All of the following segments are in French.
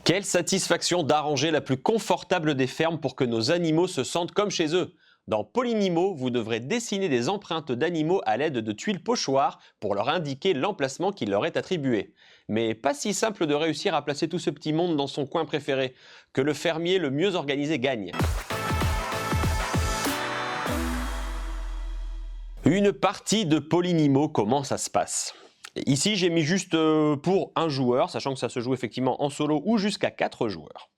Quelle satisfaction d'arranger la plus confortable des fermes pour que nos animaux se sentent comme chez eux. Dans Polynimo, vous devrez dessiner des empreintes d'animaux à l'aide de tuiles pochoirs pour leur indiquer l'emplacement qui leur est attribué. Mais pas si simple de réussir à placer tout ce petit monde dans son coin préféré, que le fermier le mieux organisé gagne. Une partie de Polynimo, comment ça se passe ? Ici, j'ai mis juste pour un joueur, sachant que ça se joue effectivement en solo ou jusqu'à 4 joueurs.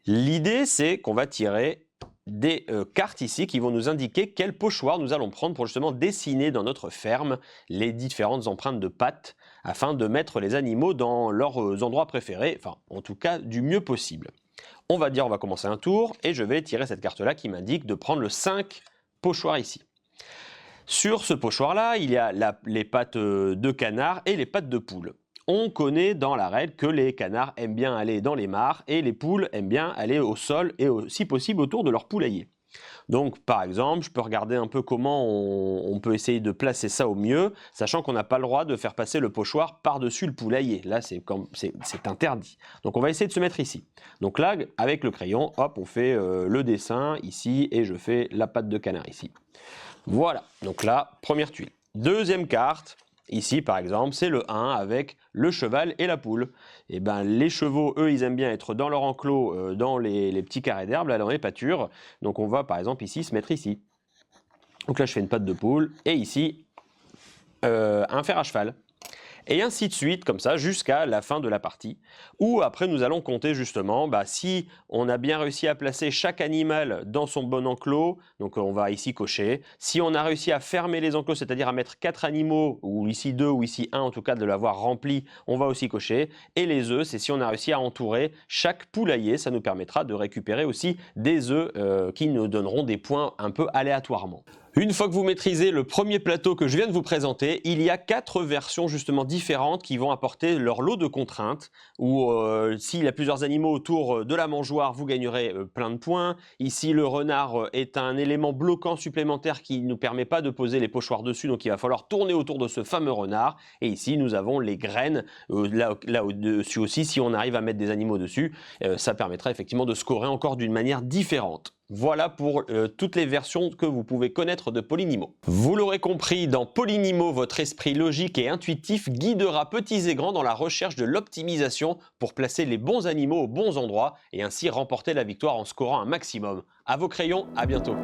L'idée, c'est qu'on va tirer des cartes ici qui vont nous indiquer quel pochoir nous allons prendre pour justement dessiner dans notre ferme les différentes empreintes de pattes afin de mettre les animaux dans leurs endroits préférés, enfin en tout cas du mieux possible. On va commencer un tour et je vais tirer cette carte-là qui m'indique de prendre le 5 pochoir ici. Sur ce pochoir-là, il y a les pattes de canard et les pattes de poule. On connaît dans la règle que les canards aiment bien aller dans les mares et les poules aiment bien aller au sol et si possible autour de leur poulailler. Donc par exemple, je peux regarder un peu comment on peut essayer de placer ça au mieux, sachant qu'on n'a pas le droit de faire passer le pochoir par-dessus le poulailler. Là, c'est interdit. Donc on va essayer de se mettre ici. Donc là, avec le crayon, hop, on fait le dessin ici et je fais la patte de canard ici. Voilà, donc là, première tuile. Deuxième carte, ici par exemple, c'est le 1 avec le cheval et la poule. Et ben les chevaux, eux, ils aiment bien être dans leur enclos, dans les petits carrés d'herbe, là dans les pâtures. Donc on va par exemple ici se mettre ici. Donc là, je fais une patte de poule et ici, un fer à cheval. Et ainsi de suite, comme ça, jusqu'à la fin de la partie, où après nous allons compter justement si on a bien réussi à placer chaque animal dans son bon enclos, donc on va ici cocher. Si on a réussi à fermer les enclos, c'est-à-dire à mettre 4 animaux, ou ici 2, ou ici 1 en tout cas, de l'avoir rempli, on va aussi cocher. Et les œufs, c'est si on a réussi à entourer chaque poulailler, ça nous permettra de récupérer aussi des œufs qui nous donneront des points un peu aléatoirement. Une fois que vous maîtrisez le premier plateau que je viens de vous présenter, il y a 4 versions justement différentes qui vont apporter leur lot de contraintes, où s'il y a plusieurs animaux autour de la mangeoire, vous gagnerez plein de points. Ici, le renard est un élément bloquant supplémentaire qui ne nous permet pas de poser les pochoirs dessus, donc il va falloir tourner autour de ce fameux renard. Et ici, nous avons les graines, là au-dessus aussi, si on arrive à mettre des animaux dessus, ça permettra effectivement de scorer encore d'une manière différente. Voilà pour toutes les versions que vous pouvez connaître de Polynimo. Vous l'aurez compris, dans Polynimo, votre esprit logique et intuitif guidera petits et grands dans la recherche de l'optimisation pour placer les bons animaux aux bons endroits et ainsi remporter la victoire en scorant un maximum. À vos crayons, à bientôt.